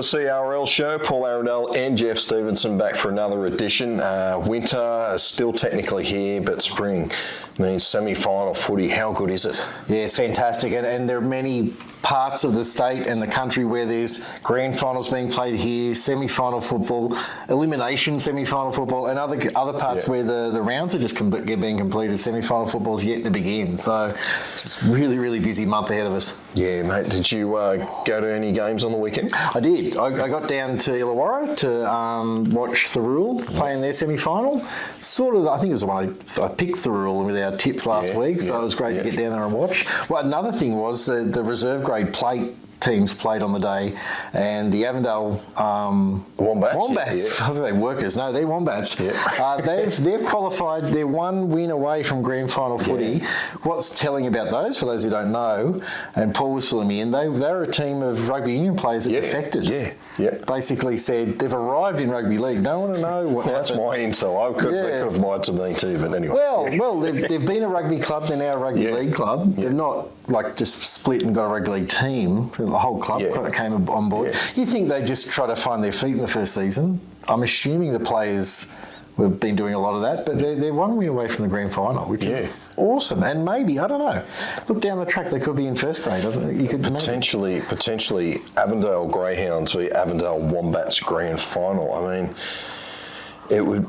the CRL show. Paul Arundel and Geoff Stevenson back for another edition. Winter is still technically here, but spring means semi-final footy. How good is it? Yeah, it's fantastic. And there are many parts of the state and the country where there's grand finals being played here, semi-final football, elimination semi-final football, and other parts where the rounds are just being completed. Semi-final football is yet to begin. So it's a really, really busy month ahead of us. Yeah, mate. Did you go to any games on the weekend? I did. I got down to Illawarra to watch Thirroul playing their semi-final. Sort of, I think it was the one I picked Thirroul with our tips last week, so it was great to get down there and watch. Well, another thing was the reserve grade plate teams played on the day, and the Avondale Wombats. I was going to say workers. No, they're Wombats. They've qualified. They're one win away from grand final footy. What's telling about those, for those who don't know, and Paul was filling me in, they're a team of rugby union players that defected. Basically said they've arrived in rugby league. Don't want to know what happened. That's my intel. They could have lied to me too, but anyway. Well, they've been a rugby club. They're now a rugby league club. They're not like just split and got a rugby league team. The whole club came on board. You think they just try to find their feet in the first season? I'm assuming the players have been doing a lot of that, but they're one win away from the grand final, which is awesome. And maybe, I don't know, look down the track, they could be in first grade. You could potentially Avondale Greyhounds v Avondale Wombats grand final. I mean, it would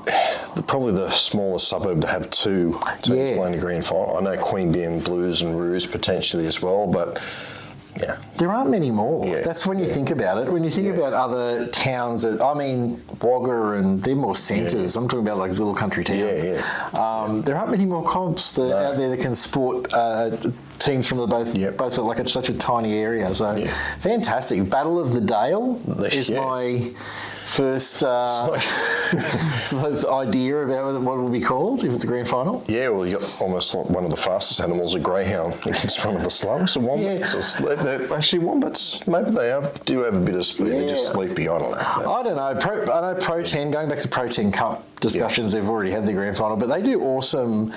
probably the smallest suburb to have two teams playing the grand final. I know Queanbeyan Blues and Roos potentially as well, but there aren't many more. That's when you think about it. When you think about other towns, Wagga, and they're more centres. I'm talking about like little country towns. There aren't many more comps out there that can support teams from both at like such a tiny area. So fantastic. Battle of the Dale is my first sort of idea about what it will be called if it's a grand final. Yeah, well, you got almost like one of the fastest animals, a greyhound, against one of the slums. Actually, wombats, maybe they do have a bit of speed. They're just sleepy. I don't know. I don't know. I know Pro 10, going back to Pro 10 Cup discussions, they've already had the grand final, but they do awesome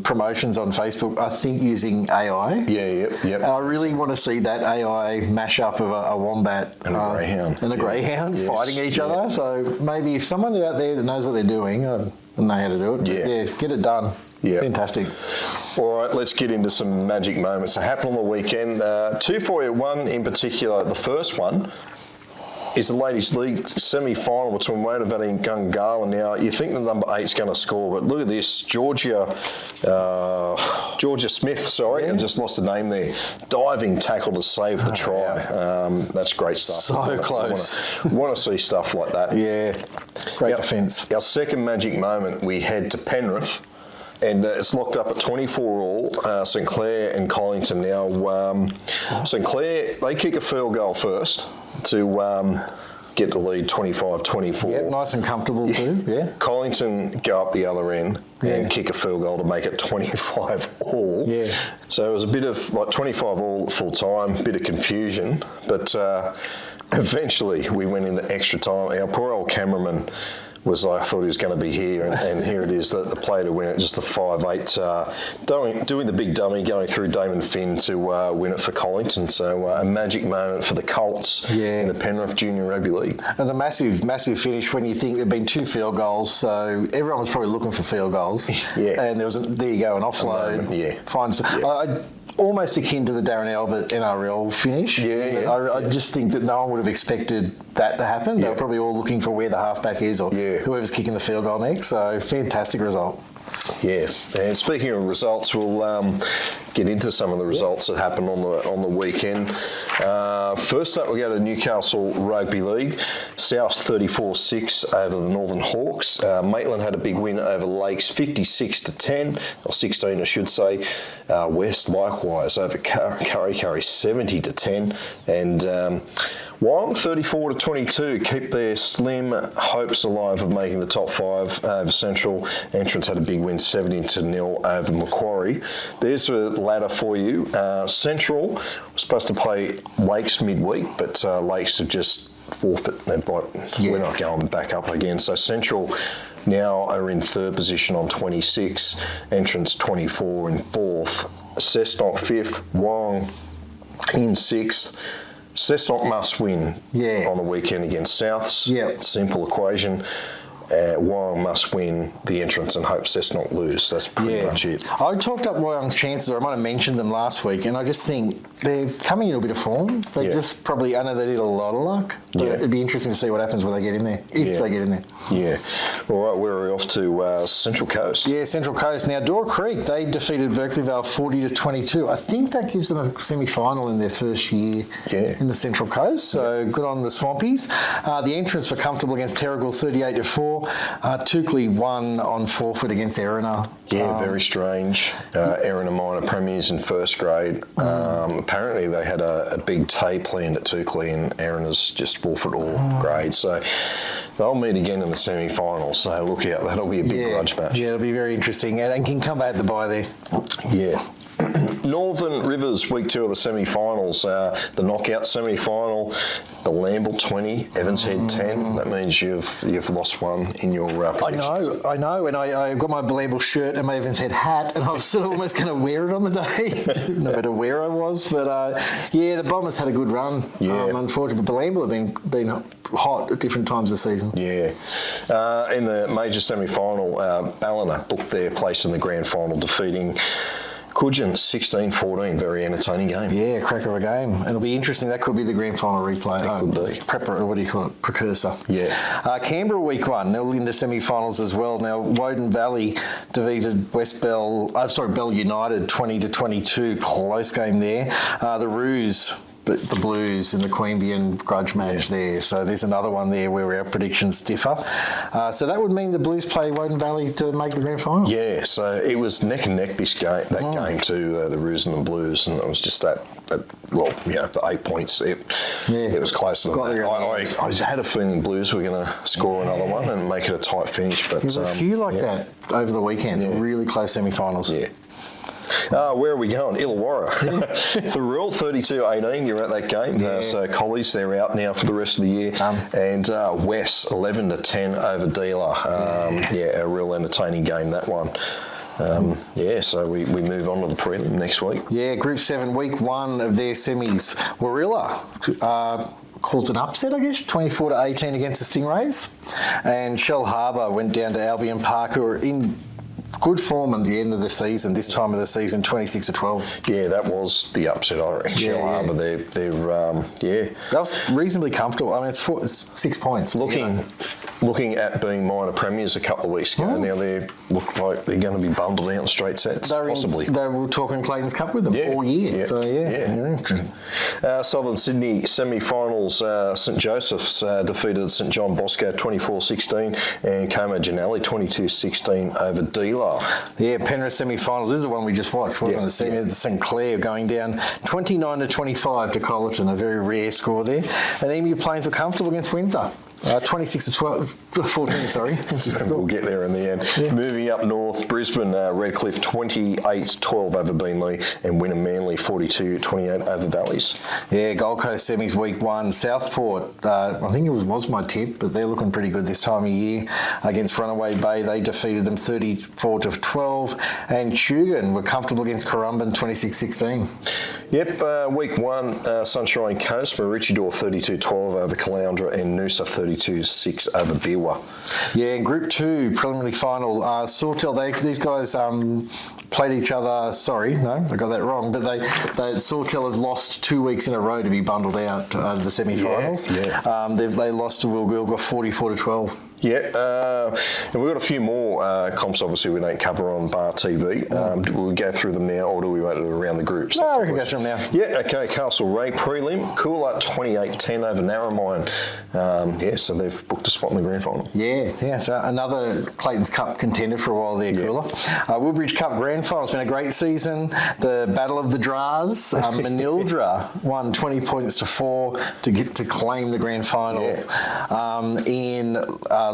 promotions on Facebook, I think, using AI. And I really want to see that AI mashup of a wombat and a greyhound. Fighting each other. So maybe if someone out there that knows what they're doing, I don't know how to do it. Get it done. Fantastic. All right, let's get into some magic moments that happened on the weekend. Two for you. One in particular, the first one is the Ladies' League semi-final between Wayne Valley and Gungala. Now, you think the number 8's going to score, but look at this. Georgia Smith, I just lost the name there. Diving tackle to save the try. That's great stuff. So close. Want to see stuff like that. Great defence. Our second magic moment, we head to Penrith. And it's locked up at 24 all. St Clair and Collington now. St Clair, they kick a field goal first to get the lead 25-24. Yep, nice and comfortable too. Collington go up the other end and kick a field goal to make it 25 all. So it was a bit of like 25 all full time, bit of confusion, but eventually we went into extra time. Our poor old cameraman I thought he was going to be here, and here it is, the play to win it, just the 5'8", doing the big dummy, going through Damon Finn to win it for Collington. So a magic moment for the Colts in the Penrith Junior Rugby League. It was a massive, massive finish when you think there had been 2 field goals, so everyone was probably looking for field goals. And there you go, an offload. Almost akin to the Darren Albert NRL finish. I just think that no one would have expected that to happen. They were probably all looking for where the halfback is or whoever's kicking the field goal next. So fantastic result. And speaking of results, we'll get into some of the results that happened on the weekend. First up, we go to Newcastle Rugby League. South 34-6 over the Northern Hawks. Maitland had a big win over Lakes 56-10, or 16 I should say. West likewise over Curry 70-10, and Wyong 34-22 keep their slim hopes alive of making the top 5 over Central. Entrance had a big win 70-0 over Macquarie. There's the ladder for you. Central was supposed to play Lakes midweek, but Lakes have just forfeit. They've we're not going back up again. So Central now are in 3rd position on 26. Entrance 24 in 4th. Cessnock 5th. Wyong in 6th. Cessnock must win on the weekend against Souths. Yep. Simple equation. Wyong must win the entrance and hope Cessnock lose. That's pretty much it. I talked up Wyong's chances, or I might have mentioned them last week, and I just think they're coming in a bit of form. They just probably, I know they did a lot of luck, but it'd be interesting to see what happens when they get in there, if they get in there. Yeah. All right, where are we off to? Central Coast. Yeah, Central Coast. Now, Door Creek, they defeated Berkeleyvale 40-22. I think that gives them a semi-final in their first year in the Central Coast, so good on the Swampies. The entrants were comfortable against Terrigal 38-4. Toukley won on forfeit against Erina. Yeah, very strange. Erina minor premiers in first grade. Apparently they had a big tay planned at Toukley and Erina's just forfeit all grades. So they'll meet again in the semi-final. So look out, that'll be a big grudge match. Yeah, it'll be very interesting. And can come back at the bye there. Yeah. Northern Rivers, week 2 of the semi-finals. The knockout semi-final, Ballamble 20, Evans Head 10. That means you've lost one in your predictions. I know. And I got my Ballamble shirt and my Evans Head hat, and I was sort of almost going to wear it on the day, no matter where I was. But the Bombers had a good run. Yeah. Unfortunately, but Ballamble have been hot at different times of the season. Yeah. In the major semi-final, Ballina booked their place in the grand final, defeating Coogin 16-14, very entertaining game. Yeah, cracker of a game. It'll be interesting. That could be the grand final replay. It could be. What do you call it? Precursor. Yeah. Canberra week 1. They're into semi-finals as well. Now, Woden Valley defeated Bell United 20-22. Close game there. The Roos, but the Blues and the Queanbeyan grudge match there. So there's another one there where our predictions differ. So that would mean the Blues play Woden Valley to make the grand final. Yeah, so it was neck and neck game too, the Roos and the Blues, and it was just the 8 points. It was closer than that. I had a feeling Blues were going to score another one and make it a tight finish. But there's a few like that over the weekend. Really close semi-finals. Yeah. Where are we going? Illawarra. Thuril 32-18. You're at that game. So Collies, they're out now for the rest of the year. And West 11-10 over Dealer. A real entertaining game, that one. So we move on to the prelim next week. Yeah, Group 7, week 1 of their semis. Warilla calls an upset, I guess, 24-18 against the Stingrays. And Shell Harbour went down to Albion Park, who are in good form at the end of the season, this time of the season, 26-12. Yeah, that was the upset, I reckon. Shell Harbour, they're that was reasonably comfortable. I mean, it's 6 points. Looking at being minor premiers a couple of weeks ago, now they look like they're going to be bundled out in straight sets, possibly. They were talking Clayton's Cup with them all year. Yeah. So, interesting. Southern Sydney semi-finals, St Joseph's defeated St John Bosco 24-16 and Como Janelli 22-16 over Dealer. Yeah, Penrith semi-finals. This is the one we just watched, wasn't it? St Clair going down 29-25 to Colleton, a very rare score there. And Emu Plains were comfortable against Windsor. 26-14, sorry. We'll get there in the end. Yeah. Moving up north, Brisbane, Redcliffe 28-12 over Beenleigh and Wynnum Manly 42-28 over Valleys. Yeah, Gold Coast semis week 1. Southport, I think it was my tip, but they're looking pretty good this time of year. Against Runaway Bay, they defeated them 34-12. And Tugun were comfortable against Currumbin 26-16. Yep, week 1, Sunshine Coast, Maroochydore 32-12 over Caloundra and Noosa 32-6 over Beerwah. Yeah, in Group 2, preliminary final, Sawtell, these guys played each other. Sorry, no, I got that wrong. But Sawtell have lost 2 weeks in a row to be bundled out of the semi-finals. They lost to Wilgilga 44-12. Yeah, and we've got a few more comps, obviously, we don't cover on BarTV. Do we go through them now, or do we wait around the groups? No, we can go through them now. Yeah, okay, Castlereagh prelim, Coolah 28-10 over Narromine. So they've booked a spot in the grand final. Yeah, so another Clayton's Cup contender for a while there, Coolah. Woodbridge Cup grand final, it's been a great season. The Battle of the Dras, Manildra won 20 points to 4 to get to claim the grand final. In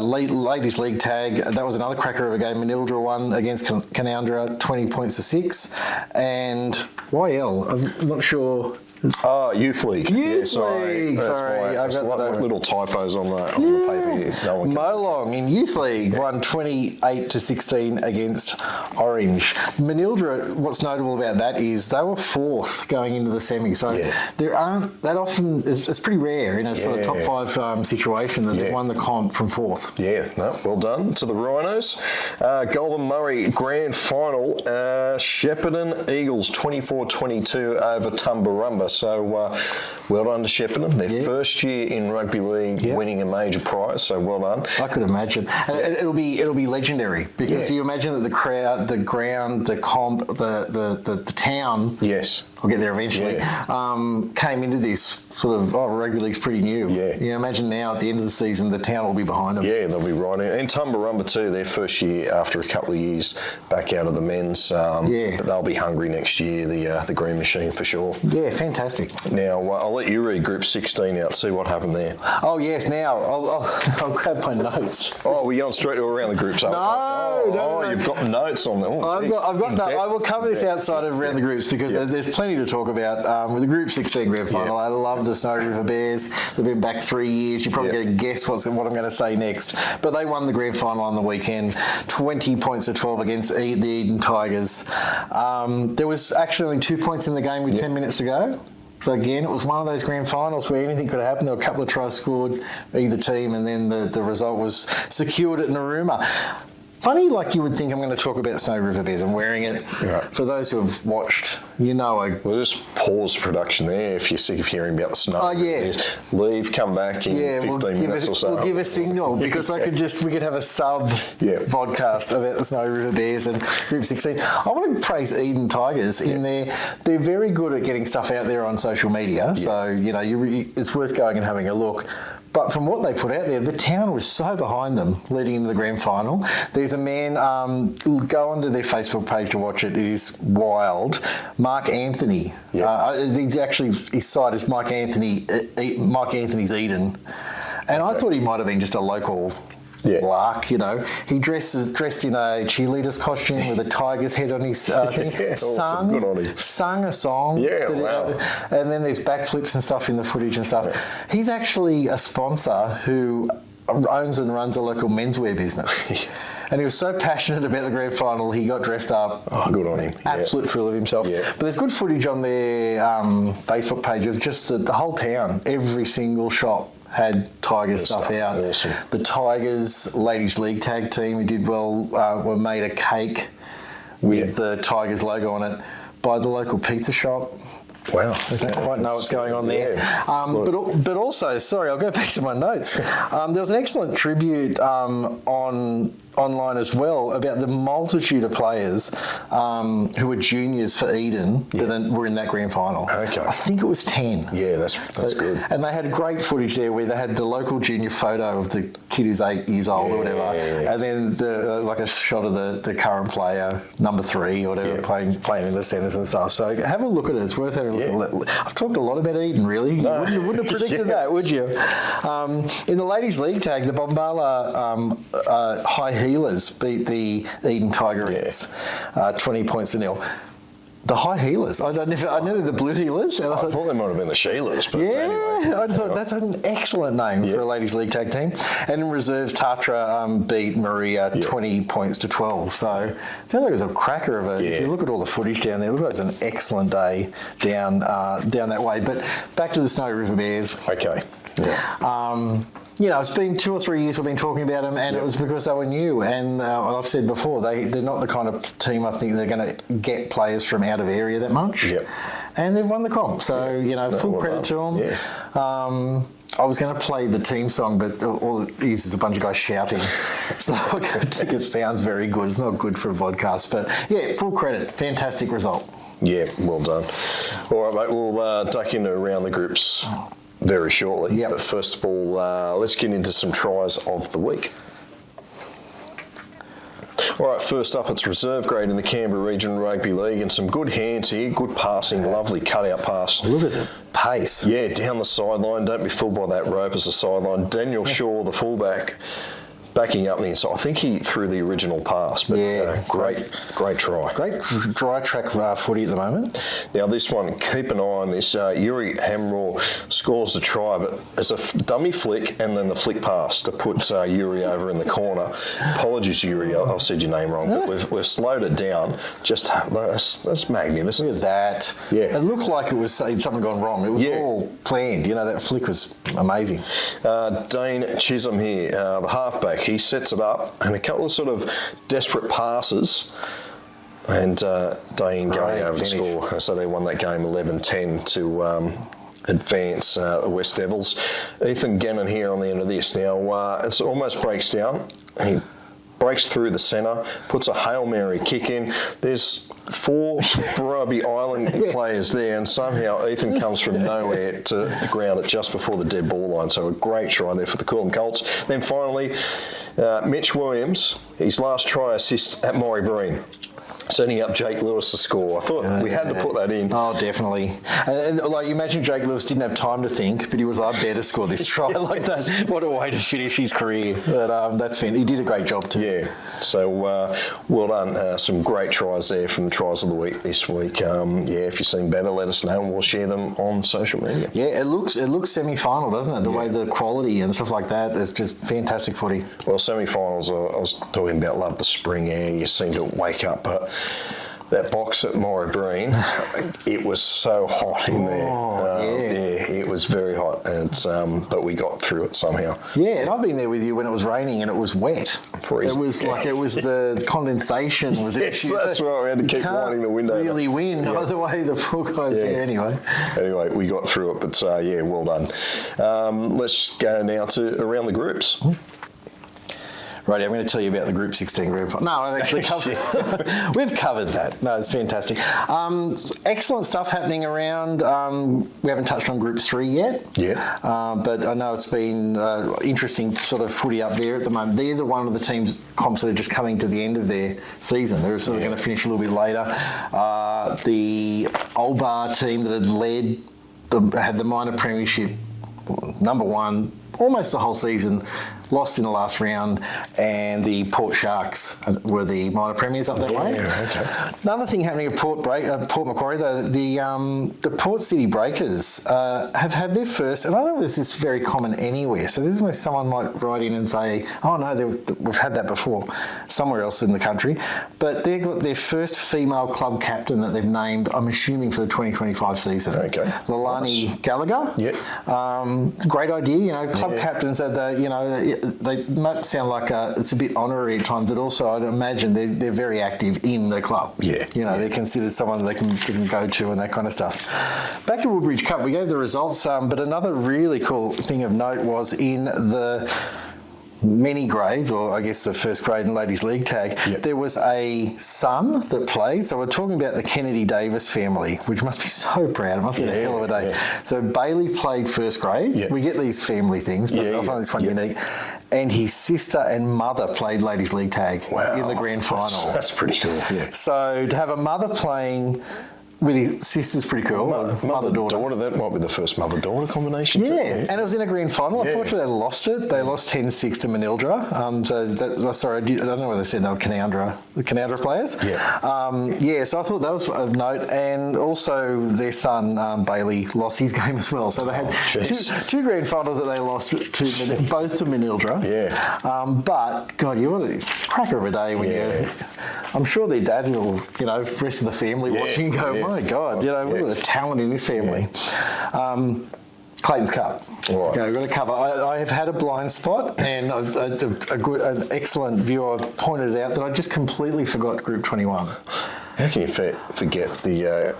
ladies league tag, that was another cracker of a game. Manildra won against Canoundra 20 points to 6. And YL, I'm not sure Oh, Youth League. Youth League. Sorry, I've got little typos on the paper. No one can. Molong in Youth League won 28-16 against Orange. Manildra, what's notable about that is they were fourth going into the semi. So there aren't that often. It's pretty rare in a sort of top five situation that they've won the comp from fourth. Yeah, no, well done to the Rhinos. Goulburn Murray Grand Final. Shepparton Eagles 24-22 over Tumbarumba. So well done to Shepparton. Their first year in rugby league, winning a major prize. So well done. I could imagine, and it'll be legendary because you imagine that the crowd, the ground, the comp, the town. Yes. I'll get there eventually. Came into this sort of, rugby league's pretty new. Yeah. You know, imagine now at the end of the season, the town will be behind them. Yeah, they'll be right in. And Tumbarumba too, their first year after a couple of years back out of the men's. But they'll be hungry next year, the Green Machine for sure. Yeah, fantastic. Now, I'll let you read Group 16 out, see what happened there. Oh, yes, now, I'll grab my notes. Oh, we're going straight around the groups. No, you've got notes on them. I've got no. I will cover this outside of around the groups because there's plenty to talk about. With the Group 16 Grand Final, I love the Snowy River Bears. They've been back 3 years. You're probably going to guess what I'm going to say next. But they won the Grand Final on the weekend, 20 points to 12 against the Eden Tigers. There was actually only 2 points in the game with 10 minutes to go. So again, it was one of those grand finals where anything could happen. There were a couple of tries scored, either team, and then the result was secured at Narooma. Funny, like you would think I'm going to talk about Snowy River Bears. I'm wearing it. Right. For those who have watched, you know. We'll just pause production there if you're sick of hearing about the Snowy River Bears. Leave, come back in 15 minutes or so. We'll give a signal because we could have a vodcast about the Snowy River Bears and Group 16. I want to praise Eden Tigers in there. They're very good at getting stuff out there on social media. So, you know, it's worth going and having a look. But from what they put out there, the town was so behind them leading into the grand final. There's a man, go onto their Facebook page to watch it. It is wild. Mark Anthony. He's actually, his site is Mike Anthony's Eden. And I thought he might have been just a local lark, you know. He dressed in a cheerleader's costume with a tiger's head on his thing. Sung a song. Yeah, wow. And then there's backflips and stuff in the footage and stuff. Yeah. He's actually a sponsor who owns and runs a local menswear business. And he was so passionate about the grand final, he got dressed up. Oh, good on him. Absolute thrill of himself. Yeah. But there's good footage on their Facebook page of just the whole town, every single shop had Tigers stuff out. Awesome. The Tigers Ladies League tag team who did well were made a cake with the Tigers logo on it by the local pizza shop. Wow. I don't quite know what's going on there. But also, sorry, I'll go back to my notes. There was an excellent tribute online as well about the multitude of players who were juniors for Eden that were in that grand final. Okay. I think it was 10. Yeah, that's good. And they had great footage there where they had the local junior photo of the kid who's 8 years old or whatever, and then like a shot of the current player, number 3 or whatever, playing in the centres and stuff. So have a look at it. It's worth having a look at it. I've talked a lot about Eden, really. No. You wouldn't have predicted that, would you? In the Ladies League tag, the Bombala High Healers beat the Eden Tigerettes 20 points to 0. The High Healers. I know they're the Blue Healers. I thought they might have been the Sheilers, but anyway. I thought that's an excellent name for a Ladies League tag team. And in reserves, Tatra beat Maria 20 points to 12. So it sounds like it was a cracker of it. If you look at all the footage down there, it looks like it was an excellent day down that way. But back to the Snowy River Bears. Okay. Yeah. You know, it's been 2 or 3 years we've been talking about them, and it was because they were new. And I've said before, they're not the kind of team I think they're going to get players from out of area that much. Yep. And they've won the comp, so you know, full credit to them. Yeah. I was going to play the team song, but all it is a bunch of guys shouting. So I think it sounds very good. It's not good for a vodcast, but yeah, full credit. Fantastic result. Yeah, well done. All right, mate, we'll duck into around the groups very shortly. Yep. But first of all, let's get into some tries of the week. All right, first up, it's reserve grade in the Canberra Region Rugby League, and some good hands here, good passing, lovely cut-out pass. Look at the pace. Yeah, down the sideline. Don't be fooled by that rope as a sideline. Daniel Shaw, the fullback, backing up the inside. I think he threw the original pass, but great try. Great dry track footy at the moment. Now this one, keep an eye on this. Yuri Hamraw scores the try, but it's a dummy flick and then the flick pass to put Yuri over in the corner. Apologies, Yuri, I've said your name wrong, but we've slowed it down. Just that's magnificent. Look at that. Yeah. It looked like it was something gone wrong. It was all planned. You know, that flick was amazing. Dane Chisholm here, the halfback, he sets it up and a couple of sort of desperate passes. And Dane going over to score. So they won that game 11-10 to advance the West Devils. Ethan Gannon here on the end of this. Now, it almost breaks down. He breaks through the centre, puts a Hail Mary kick in. There's 4 Rugby Island players there, and somehow Ethan comes from nowhere to ground it just before the dead ball line. So a great try there for the Coolum Colts. Then finally, Mitch Williams, his last try assist at Maury Breen, setting up Jake Lewis to score. I thought we had to put that in. Oh, definitely. And like, you imagine Jake Lewis didn't have time to think, but he was like, I better score this try like that. What a way to finish his career. But that's fine. He did a great job too. Yeah. So well done. Some great tries there from the Tries of the Week this week. If you've seen better, let us know and we'll share them on social media. Yeah, it looks semi-final, doesn't it? The way the quality and stuff like that, it's just fantastic footy. Well, semi-finals, I was talking about love the spring air. You seem to wake up, but that box at Maury Breen, it was so hot in there. It was very hot, and but we got through it somehow. Yeah, and I've been there with you when it was raining and it was wet. Freezing. It was like the condensation was yes, that's right. We had to keep winding the window. Really win either way. The poor guys there anyway. Anyway, we got through it, but well done. Let's go now to around the groups. Right, I'm going to tell you about the Group 16 Grand Final. No, I've actually covered. We've covered that. No, it's fantastic. Excellent stuff happening around. We haven't touched on Group 3 yet. Yeah. But I know it's been interesting sort of footy up there at the moment. They're one of the teams comps that are just coming to the end of their season. They're sort of going to finish a little bit later. The Old Bar team that had the minor premiership number 1 almost the whole season, lost in the last round, and the Port Sharks were the minor premiers up that way. Okay. Another thing happening at Port Macquarie, though, the Port City Breakers have had their first, and I don't know if this is very common anywhere, so this is where someone might write in and say, oh no, we've had that before somewhere else in the country, but they've got their first female club captain that they've named, I'm assuming, for the 2025 season. Okay. Lilani Gallagher. Yep. It's a great idea, club captains are they might sound like it's a bit honorary at times, but also I'd imagine they're very active in the club. Yeah. They're considered someone they can go to and that kind of stuff. Back to Woodbridge Cup, we gave the results, but another really cool thing of note was in the many grades, or I guess the first grade in Ladies League tag, there was a son that played. So we're talking about the Kennedy Davis family, which must be so proud. It must be a hell of a day. Yeah. So Bailey played first grade. Yeah. We get these family things, but I find this one unique. And his sister and mother played Ladies League tag in the grand final. That's pretty cool. Yeah. So to have a mother playing with his sister's pretty cool. Mother-daughter. That might be the first mother-daughter combination. Yeah, and it was in a grand final. Unfortunately, they lost it. They lost 10-6 to Manildra. I don't know whether they said they were the Canowdra players. Yeah. So I thought that was of note. And also their son, Bailey, lost his game as well. So they had two grand finals that they lost, both to Manildra. Yeah. But, God, it's a cracker of a day when I'm sure their dad will, rest of the family watching and go, my God, look at the talent in this family. Clayton's Cup. Right. Okay, we've got to cover. I have had a blind spot, and an excellent viewer pointed out that I just completely forgot Group 21. How can you forget the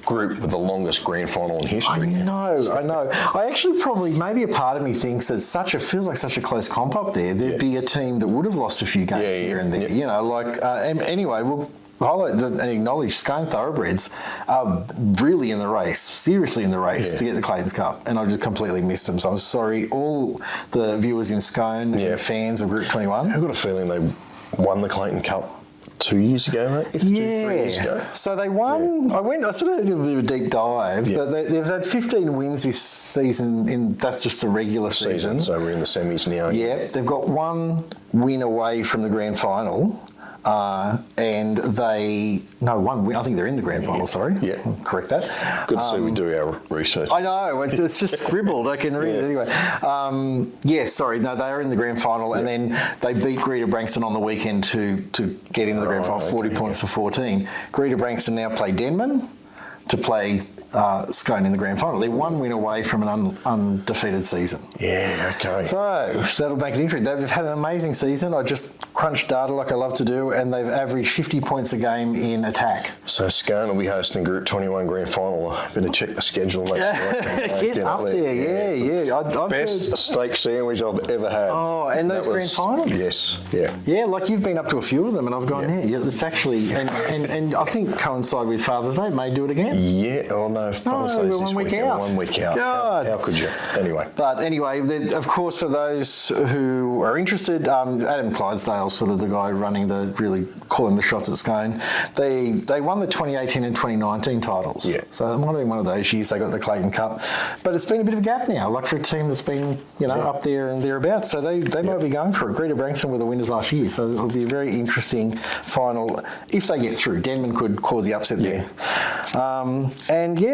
group with the longest grand final in history? I know. I actually maybe a part of me thinks that feels like such a close comp up there. There'd be a team that would have lost a few games here and there. Anyway, we'll highlight and acknowledge Scone Thoroughbreds are really in the race, seriously in the race to get the Clayton's Cup, and I just completely missed them. So I'm sorry, all the viewers in Scone and fans of Group 21. I've got a feeling they won the Clayton Cup 2 years ago, mate? 3 years ago. So they won. Yeah. I sort of did a bit of a deep dive, but they've had 15 wins this season. That's just the regular season. So we're in the semis now. Yeah, they've got one win away from the grand final. And one win. I think they're in the grand final, sorry. Yeah. I'll correct that. Good to see we do our research. I know, it's just scribbled. I can read it anyway. They are in the grand final, and then they beat Greta Branxton on the weekend to get into the grand final, 40 points to 14. Greta Branxton now play Denman to play Scone in the grand final. They're one win away from an undefeated season. Yeah, okay. So that'll make it interesting. They've had an amazing season. I just crunched data like I love to do, and they've averaged 50 points a game in attack. So Scone will be hosting Group 21 grand final. I better check the schedule. Get up there. Yeah. I've best steak sandwich I've ever had. Oh, and those grand finals? Yes, yeah. Yeah, like you've been up to a few of them, and I've gone, it's actually, and I think coincide with Father's Day, may do it again. Yeah, oh no, Father's Day's this 1 week out. 1 week out. God. How could you? Anyway. But anyway, of course, for those who are interested, Adam Clydesdale's sort of the guy running really calling the shots at Scone. They won the 2018 and 2019 titles. Yeah. So it might have been one of those years they got the Clayton Cup. But it's been a bit of a gap now, like for a team that's been, up there and thereabouts. So they might be going for it. Greta Branxton were the winners last year. So it'll be a very interesting final if they get through. Denman could cause the upset there.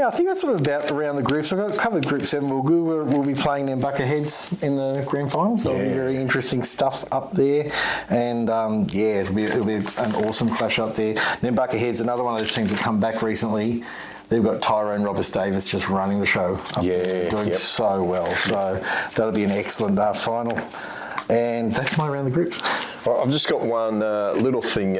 I think that's sort of about around the groups. I've covered Group 7. We'll be playing them Bucketheads in the grand final, so it'll be very interesting stuff up there. And it'll be an awesome clash up there. Then Bucketheads, another one of those teams that come back recently. They've got Tyrone Roberts-Davis just running the show. Doing so well. So that'll be an excellent final. And that's my around the groups. Well, I've just got one little thing.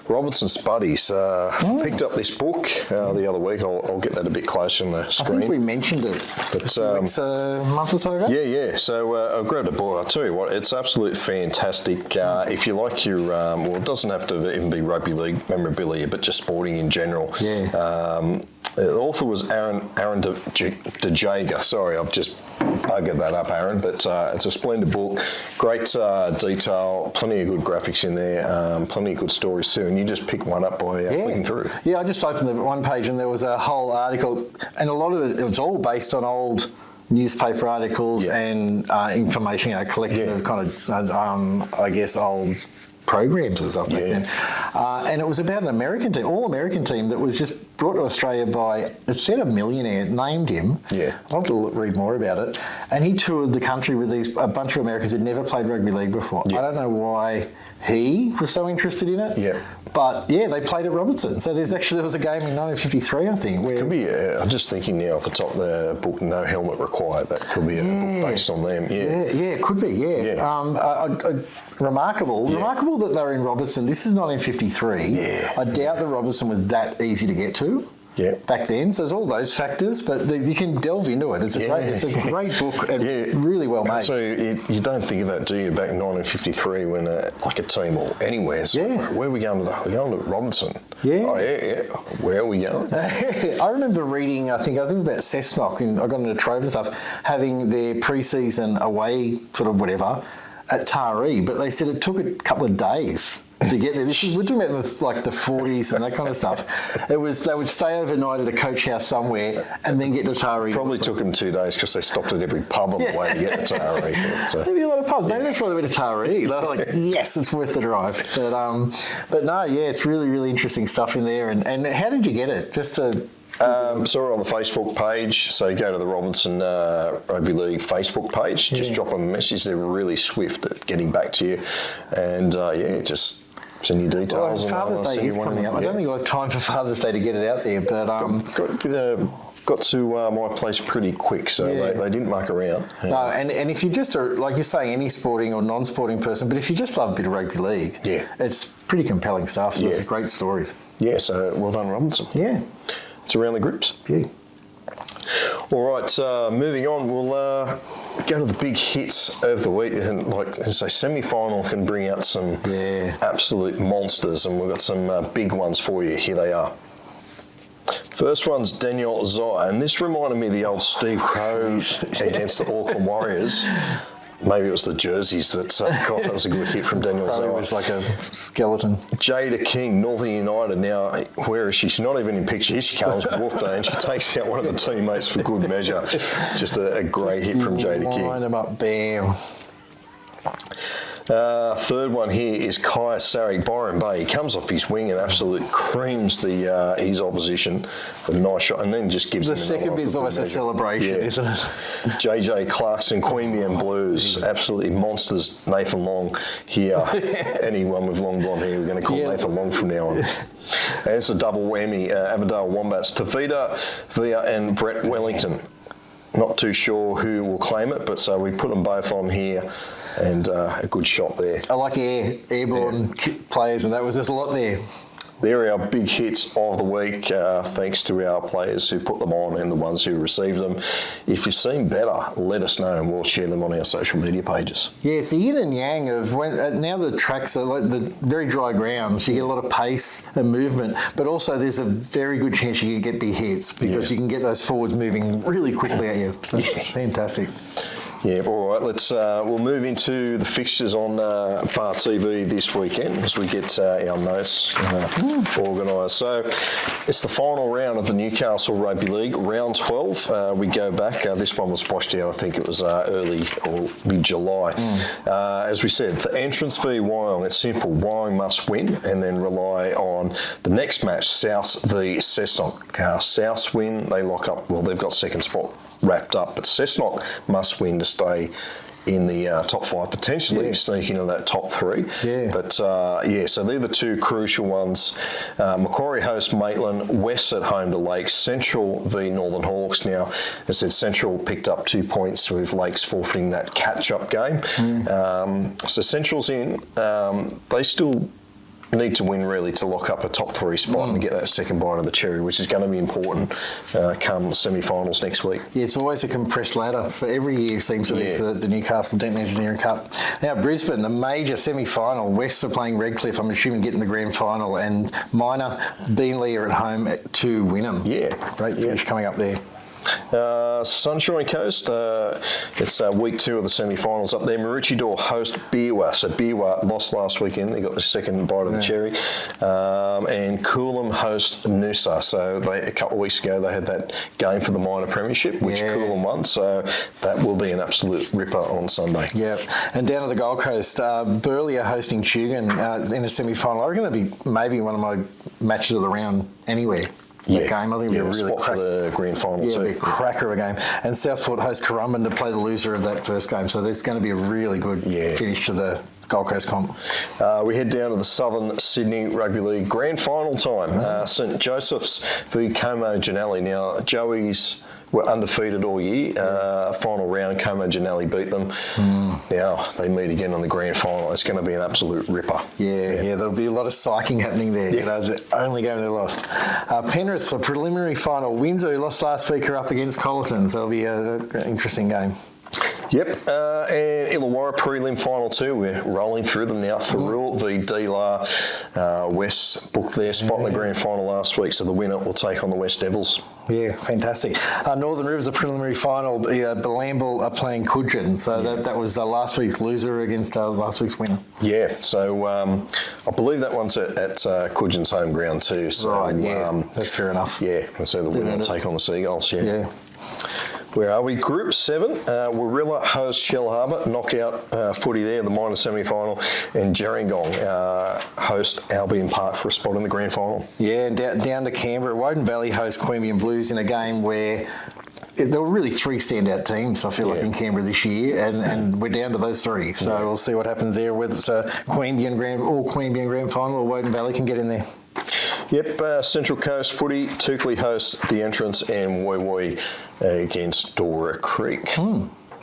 Robertson's buddies picked up this book the other week. I'll get that a bit closer on the screen. I think we mentioned it a month or so ago. Yeah. So I've grabbed a book. I'll tell you what, it's absolutely fantastic. If you like your, it doesn't have to even be rugby league memorabilia, but just sporting in general. Yeah. The author was Aaron DeJager. Sorry, I've just buggered that up, Aaron. But it's a splendid book. Great detail, plenty of good graphics in there, plenty of good stories too. And you just pick one up by flicking through. Yeah, I just opened the one page and there was a whole article, and a lot of it was all based on old newspaper articles and information, a collection of kind of, old programs and stuff back then. And it was about an American team, all-American team that was just brought to Australia by, it said a millionaire, named him. Yeah. I'd love to read more about it. And he toured the country with a bunch of Americans who'd never played rugby league before. Yeah. I don't know why he was so interested in it. Yeah. But, they played at Robertson. So there was a game in 1953, I think. Where, could be, I'm just thinking now off the top of the book, No Helmet Required. That could be a book based on them. Yeah, it could be, remarkable that they were in Robertson. This is 1953. Yeah. I doubt that Robertson was that easy to get to. Yeah. Back then, so there's all those factors, but you can delve into it. It's a great book and really well made. So you don't think of that, do you? Back in 1953, when like a team or anywhere. So where are we going today? We're going to Robertson. Yeah. Oh yeah. Where are we going? I remember reading. I think about Cessnock, and I got into Trove and stuff, having their pre-season away sort of whatever at Taree, but they said it took a couple of days to get there. We're talking about the 40s and that kind of stuff. It was, they would stay overnight at a coach house somewhere and then get to Taree. Probably took them 2 days because they stopped at every pub on the way to get to Taree. There'd be a lot of pubs. Maybe that's why they went to Taree. They were like, yes, it's worth the drive. But no, it's really, really interesting stuff in there. And how did you get it? Just to... saw it on the Facebook page, so go to the Robertson Rugby League Facebook page, just drop them a message. They're really swift at getting back to you, and just send you details. Well, Father's Day is coming up. I don't think I have time for Father's Day to get it out there, but got to my place pretty quick, so they didn't muck around. No, and if you just are, like you're saying, any sporting or non-sporting person, but if you just love a bit of rugby league, it's pretty compelling stuff. So it's great stories. Yeah, so well done, Robinson. Yeah. It's around the groups. Yeah. All right, moving on, we'll go to the big hits of the week. And like I say, semi-final can bring out some absolute monsters, and we've got some big ones for you. Here they are. First one's Daniel Zai, and this reminded me of the old Steve Crow against the Auckland Warriors. Maybe it was the jerseys, but God, that was a good hit from Daniel Probably Zoa. was like a skeleton. Jada King, Northern United. Now, where is she? She's not even in picture. Here she comes, walked and she takes out one of the teammates for good measure. Just a great hit from Jada King. Line them up, bam. Third one here is Kai Sarek, Byron Bay. He comes off his wing and absolutely creams his opposition. A nice shot, and then just gives The him second bit's almost a celebration, isn't it? JJ Clarkson, Queanbeyan Blues, absolutely monsters. Nathan Long here. Anyone with long blonde hair, we're going to call Nathan Long from now on. And it's a double whammy. Avondale Wombats, Tavita Villa and Brett Wellington. Not too sure who will claim it, but so we put them both on here. And a good shot there. I like airborne players, and that was just a lot there. They're our big hits of the week, thanks to our players who put them on and the ones who received them. If you've seen better, let us know and we'll share them on our social media pages. Yeah, it's the yin and yang of when now the tracks are like the very dry grounds. You get a lot of pace and movement, but also there's a very good chance you can get big hits because you can get those forwards moving really quickly at you. So, fantastic. Yeah, all right, we'll move into the fixtures on BarTV this weekend as we get our notes organised. So it's the final round of the Newcastle Rugby League, round 12. We go back, this one was washed out, I think it was early or mid-July. As we said, the entrance v Wyong, it's simple. Wyong must win and then rely on the next match, South v Cessnock. South win, they lock up, well, they've got second spot wrapped up, but Cessnock must win to stay in the top 5, potentially sneak into that top 3. But so they're the two crucial ones. Macquarie host Maitland, West at home to Lakes, Central v Northern Hawks. Now, as I said, Central picked up 2 points with Lakes forfeiting that catch-up game. So Central's in. They still need to win really to lock up a top 3 spot and get that second bite of the cherry, which is going to be important come the semi-finals next week. Yeah, it's always a compressed ladder for every year, seems to be, for the Newcastle Denton Engineering Cup. Now, Brisbane, the major semi-final, Wests are playing Redcliffe, I'm assuming getting the grand final, and Minor, Beenleigh are at home to Wynnum. Great finish coming up there. Sunshine Coast, it's week 2 of the semi-finals up there. Maroochydore host Beerwah. So Beerwah lost last weekend. They got the second bite of the cherry. And Coolum host Noosa. So a couple of weeks ago they had that game for the minor premiership, which Coolum won. So that will be an absolute ripper on Sunday. And down to the Gold Coast, Burleigh are hosting Tugun in a semi-final. I reckon that'd be maybe one of my matches of the round anyway. Game. I think it'll be a really spot for the grand final too. It'll be a cracker of a game. And Southport host Currumbin to play the loser of that first game. So there's going to be a really good finish to the Gold Coast comp. We head down to the Southern Sydney Rugby League grand final time. St Joseph's v Como Janelli. Now, Joey's were undefeated all year. Final round, Como Janelli beat them. Now they meet again on the grand final. It's going to be an absolute ripper. There'll be a lot of psyching happening there. You know, it's the only game they lost. Penrith, the preliminary final. Windsor, who lost last week, are up against Colleton, so it'll be an interesting game. And Illawarra prelim final 2. We're rolling through them now. Thurrool v D-La. West booked their spot in the grand final last week, so the winner will take on the West Devils. Fantastic. Northern Rivers, a preliminary final. Belamble are playing Coogin, so that was last week's loser against last week's winner. So I believe that one's at Coogin's home ground too. So, that's fair enough. And so the winner will take on the Seagulls. Where are we? Group 7, Warilla hosts Shell Harbour, knockout footy there, the minor semi-final, and Gerringong host Albion Park for a spot in the grand final. And down to Canberra, Woden Valley host Queanbeyan Blues in a game where there were really 3 standout teams, I feel like, in Canberra this year, and we're down to those 3. So we'll see what happens there, whether it's a Queanbeyan grand final or Woden Valley can get in there. Central Coast footy, Toukley hosts the entrance, and Woy Woy against Dora Creek.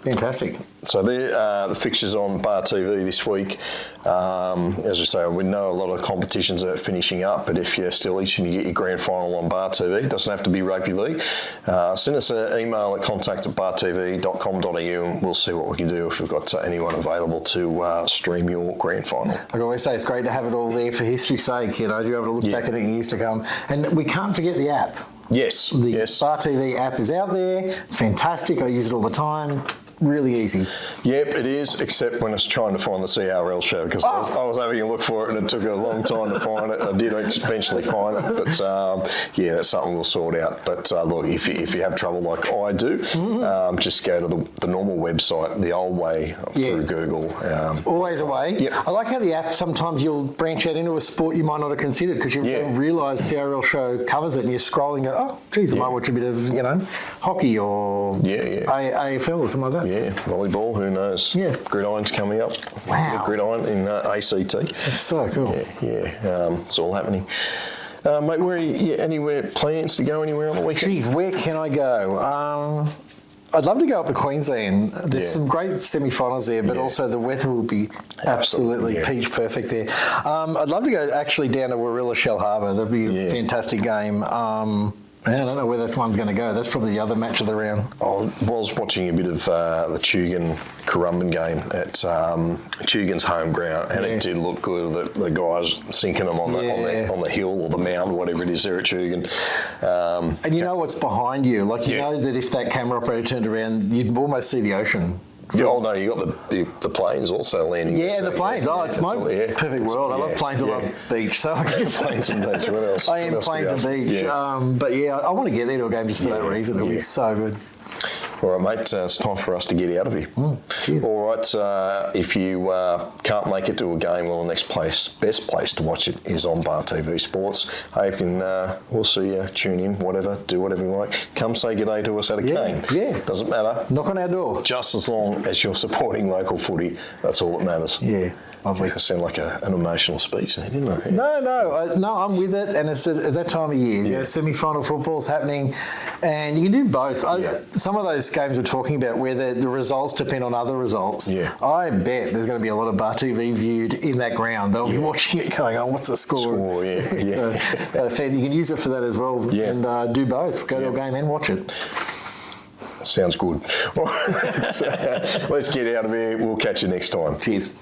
Fantastic. So they're the fixtures on BarTV this week. As we say, we know a lot of competitions are finishing up, but if you're still itching to get your grand final on BarTV, it doesn't have to be rugby league. Send us an email at contact@bartv.com.au and we'll see what we can do if we've got anyone available to stream your grand final. I always say it's great to have it all there for history's sake, you know, to be able to look back at it in years to come. And we can't forget the app. Yes. The BarTV app is out there. It's fantastic. I use it all the time. really easy. Yep, it is, except when it's trying to find the CRL show, because I was having a look for it and it took a long time to find it. I did eventually find it, but that's something we'll sort out. But look, if you have trouble like I do, just go to the normal website, the old way, through Google. Always a way. Yep. I like how the app, sometimes you'll branch out into a sport you might not have considered because you don't realise CRL show covers it, and you're scrolling and go, oh, geez, I might watch a bit of, hockey or AFL or something like that. Yeah, volleyball, who knows? Yeah. Gridiron's coming up. Wow. The gridiron in ACT. That's so cool. It's all happening. Mate, anywhere plans to go anywhere on the weekend? Geez, where can I go? I'd love to go up to Queensland. There's some great semi-finals there, but also the weather will be absolutely peach perfect there. I'd love to go actually down to Warilla Shell Harbour. That'd be a fantastic game. I don't know where this one's going to go. That's probably the other match of the round. I was watching a bit of the Tugun-Currumbin game at Tugun's home ground, and it did look good. The guys sinking them on the hill or the mound, whatever it is there at Tugun. And you know what's behind you. Like, you know that if that camera operator turned around, you'd almost see the ocean. Yeah, no, you got the planes also landing. Yeah, the planes. It's my perfect world. I love planes. I love beach. So I can just planes and beach. What else? I am planes and beach. Yeah. I want to get there to a game just for that reason. It'll be so good. All right, mate, it's time for us to get out of here. All right, if you can't make it to a game, well, the best place to watch it is on BarTV Sports. Hey, you can, we'll see you, tune in, whatever, do whatever you like. Come say good day to us at a game. Yeah. Doesn't matter. Knock on our door. Just as long as you're supporting local footy, that's all that matters. Yeah. Lovely. I sound like an emotional speech there, didn't I? No, I'm with it, and it's at that time of year. Semi-final football's happening, and you can do both. Some of those games we're talking about where the results depend on other results. Yeah. I bet there's going to be a lot of BarTV viewed in that ground. They'll be watching it going, what's the score? So you can use it for that as well, and do both. Go to a game and watch it. Sounds good. Let's get out of here. We'll catch you next time. Cheers.